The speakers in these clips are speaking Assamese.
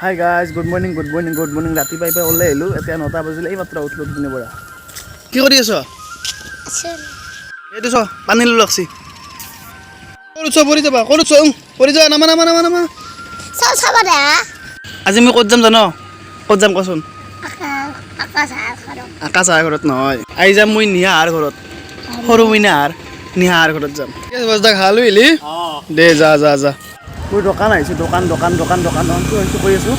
হাই গাইজ গুড মৰ্ণিং ৰাতিপুৱাই ওলাই আহিলোঁ এতিয়া 9টা বাজিলে এই মাত্ৰ উঠিলোঁ টোপনিৰ পৰা কি কৰি আছ এইটো চ পানী লাগছি পৰি যা নামা আজি মই ক'ত যাম জান ক'ত যাম কচোন আকাশ আহাৰ ঘৰত নহয় আহি যাম মই নিহাৰ ঘৰত সৰু মিনাহাৰ নিহাৰ ঘৰত যাম ভাল আহিলি দে যা মই দোকান আহিছোঁ দোকান কি কৰি আছোঁ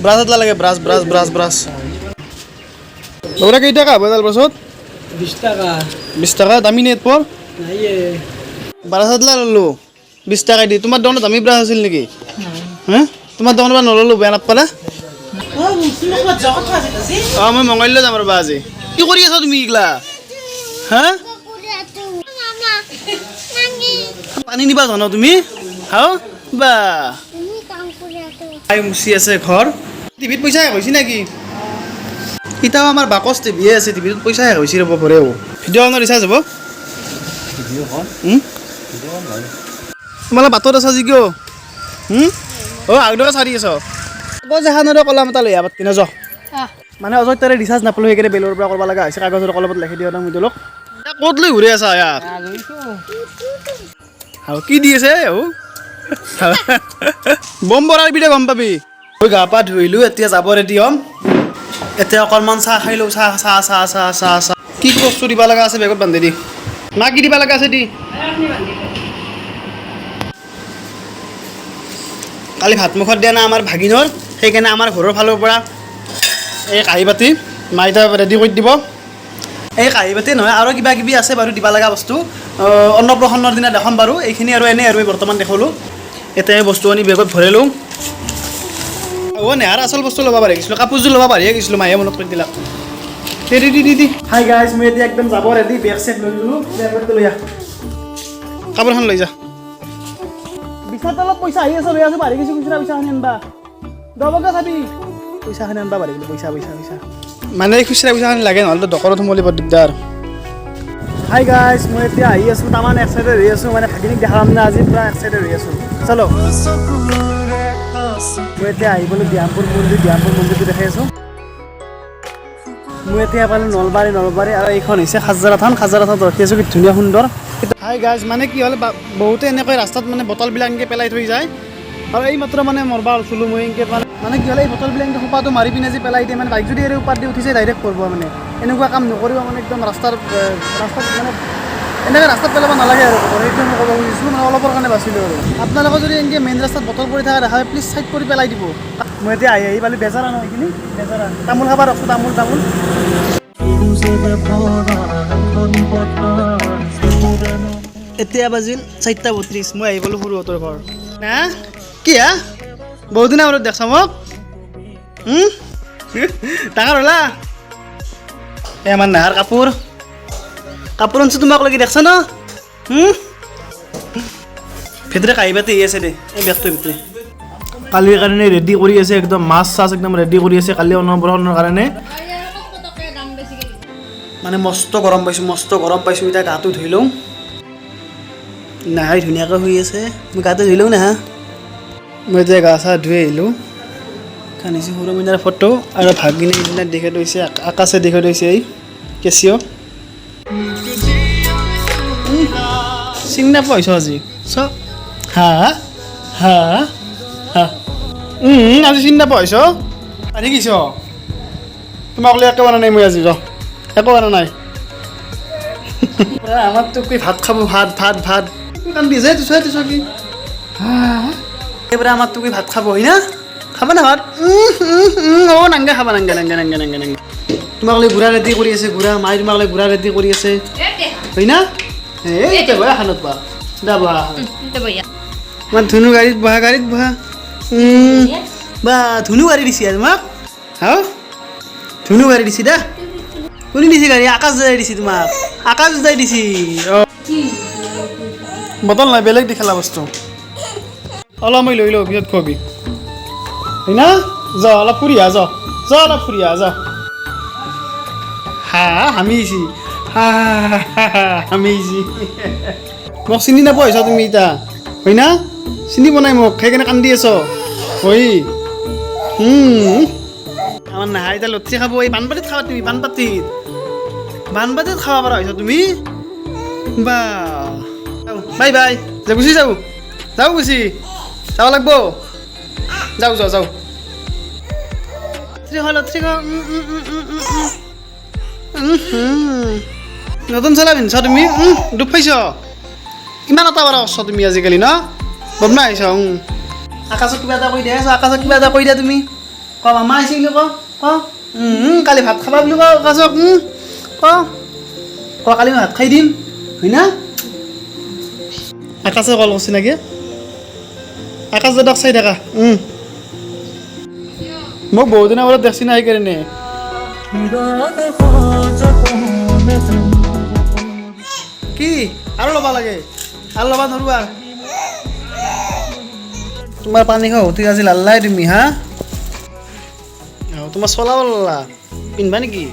ব্ৰাছ এটা লাগে ব্ৰাছ বগৰা কেই টাকা হ'ব এডাল ব্ৰাছত 20 টাকা দামী নেট পৰ ব্ৰাছ এটা ল'লোঁ 20 টাকা দি তোমাৰ দোকানত দামী ব্ৰাছ আছিল নেকি হে তোমাৰ দোকানৰ পৰা নল'লোঁ বেয়া নাপালা মই মঙললৈ যাম ৰ'বা আজি কি কৰি আছা তুমি এইগিলা হা পানী নিবা জানো তুমি হাও বা মুচি আছে ঘৰ টিভিত পইচা শেষ হৈছে নেকি এতিয়াও আমাৰ বাকচ টিভিয়ে আছে টিভিত পইচা শেষ হৈছে ৰ'ব ভৰেও ভিডিঅ'খনৰ ৰিচাৰ্জ হ'ব তোমালোকে বাটত আছা যি কিয় আগদকে চাৰি আছ যেখানৰে কলম এটা লৈ আহ কিনে য মানে অযথৰে ৰিচাৰ্জ নাপালোঁ সেইকাৰণে বেলৰ পৰা কৰিব লগা হৈছে কাগজৰ কলমত লিখি দিওঁ মিদুলক ক'ত লৈ ঘূৰি আছা ইয়াক কি দি আছে বম বৰাৰ বিধে গম পাবি মই গা পা ধুইলোঁ এতিয়া যাব ৰেডি হ'ম এতিয়া অকণমান চাহ খাই লওঁ চাহ কি বস্তু দিব লগা আছে বেগত বান্ধি দি না কি দিব লগা আছে দি কালি ভাত মুখত দিয়া না আমাৰ ভাগিনৰ সেইকাৰণে আমাৰ ঘৰৰ ফালৰ পৰা এই কাঁহী বাতি মাইতা ৰেডি কৰি দিব এই কাঁহী বাতি নহয় আৰু কিবা কিবি আছে বাৰু দিব লগা বস্তু অন্নপ্ৰসন্নৰ দিনা দেখাম বাৰু এইখিনি আৰু এনেই আৰু বৰ্তমান দেখালোঁ এতিয়া এই বস্তু আনি বেগত ভৰালোঁ নেহাৰ আচল বস্তু ল'ব পাৰি গৈছিলোঁ কাপোৰযোৰ ল'ব পাৰিয়ে গৈছিলোঁ মায়ে মনত কৰি দিলাক দি হাই গাইজ মই এতিয়া একদম যাব ৰেডি বেগ চেগ লৈ ল'লোঁ লৈ আহ কাপোৰখন লৈ যা বিছনাৰ তলত পইচা আহি আছে লৈ আছোঁ বাঢ়ি গৈছোঁ খুচুৰা পইচাখিনি আনবা দবকে চাবি পইচাখিনি আনবা বাঢ়ি গ'লো পইচা মানে এই খুচুৰা পইচাখিনি লাগে নহ'লে দোকানত সোমালে বৰ দিগদাৰ হাই গাইজ মই এতিয়া আহি আছোঁ তাৰমানে এক্সাইটেড হৈ আছোঁ মানে ভাগিনীক দেখাম না আজি পূৰা এক্সাইটেড হৈ আছোঁ চলো মই এতিয়া আহিবলৈ দিহামপুৰ মন্দিৰটো দেখাই আছোঁ মই এতিয়া পালোঁ নলবাৰী আৰু এইখন হৈছে খাজাৰাথান ৰখি আছোঁ কি ধুনীয়া সুন্দৰ হাই গাইজ মানে কি হ'ল বহুতে এনেকৈ ৰাস্তাত মানে বটলবিলাক এনেকৈ পেলাই থৈ যায় আৰু এই মাত্ৰ মানে মৰবা ওলছিলোঁ মই এনেকৈ মানে কি হ'ল এই বটলবিলাক এনেকৈ সোপাটো মাৰি পিনে যে পেলাই দিয়ে মানে বাইক যদি এৰি ওপৰত দি উঠিছে ডাইৰেক্ট কৰিব মানে এনেকুৱা কাম নকৰিব মানে একদম ৰাস্তাত মানে এনেকৈ ৰাস্তাত পেলাব নালাগে আৰু সেইটো মই ক'ব খুজিছোঁ মানে অলপৰ কাৰণে বাচিলোঁ আৰু আপোনালোকে যদি এনেকৈ মেইন ৰাস্তাত বটল পৰি থকা দেখা হয় প্লিজ চাইড কৰি পেলাই দিব মই এতিয়া আহি পালোঁ বেজাৰা ন এইখিনি বেজাৰা তামোল খাব ৰখছোঁ তামোল এতিয়া বাজিল 4:32 মই আহি পালোঁ সৰুহঁতৰ ঘৰ না কি হা বহুত দিনৰ আগত দেখছ মোক ডাঙৰ হ'লা এই আমাৰ নাহাৰ কাপোৰ আনিছোঁ তোমাক লাগি দেখছ ন ভিতৰে কাঁহী বাতি আছে দে এই বেগটোৰ ভিতৰে কালিৰ কাৰণে ৰেডি কৰি আছে একদম মাছ একদম ৰেডি কৰি আছে কালি অন্নপ্ৰসন্নৰ কাৰণে মানে মস্ত গৰম পাইছোঁ এতিয়া গাটো ধুই লওঁ নাহাই ধুনীয়াকৈ শুই আছে মই গাটো ধুই লওঁ নাহা মই এতিয়া গা চা ধুই আহিলোঁ খানিছোঁ সৰু মিনাৰ ফটো আৰু ভাগিনী সিদিনা দেখি থৈছে আকাশে দেখি থৈছে এই কেচিঅ' চিনি নাপাইছ আজি চ হা আজি চিনি নাপাইছ আহি গৈছ তোমাক লৈ একো আনা নাই মই আজি একো আনা নাই আমাৰ তোক ভাত খাব ভাত কান্দি আছে তুচ কি এইবাৰ আমাৰ তোক ভাত খাব হয় না খাবা না ভাত নাংগে খাবা নাংগে তোমাক লৈ গুড়া ৰেডি কৰি আছে মায়ে তোমাক লৈ গুড়া ৰেডি কৰি আছে হয় না এতিয়া বহা খানত পা দা বহা আমাৰ ধুনু গাড়ীত বহা বা ধুনু গাড়ী দিছে তোমাক ধুনু গাড়ী দিছে দা কোনে দিছে গাড়ী আকাশ যাই দিছে তোমাক আকাশ যাই দিছে বটল নাই বেলেগ দি খেলা বস্তু অলপ মই লৈ লওঁ পিছত খুৱাবি হয় না যা অলপ ফুৰি আহ যা হামিছি মোক চিনি নাপাইছা তুমি এতিয়া হয় না চিনি পোৱা নাই মোক সেইকাৰণে কান্দি আছ হয় আমাৰ নাহাই এতিয়া লথি খাব এই বানপাতিত খাবা তুমি বানপাতিত খাব পাৰা হৈছা তুমি বা বাই বাই যা গুচি যাওঁ গুচি যাব লাগব যাওঁ লথি খা নতুন চলা পিন্ধছ তুমি দুখ পাইছ ইমান এটা বাৰ আছ তুমি আজিকালি ন বদমা আহিছ আকাশক কিবা এটা কৈ দিয়া আকাশক কিবা এটা কৈ দিয়া তুমি ক মামা আহিছে বুলি ক কালি ভাত খাবা বুলি ক আকাশক ক কালি মই ভাত খাই দিম হয় না আকাশে কল কৰিছে নেকি আকাশ দাদাক চাই থাকা মোক বহুত দিনৰ আগত দেখছি না সেইকাৰণে কি আৰু ল'বা লাগে আৰু ল'বা নোৱাৰোঁ তোমাৰ পানী খোৱা উঠি আজি লাল্লাই তুমি হা তোমাৰ চলাব ল'লা পিন্ধবা নেকি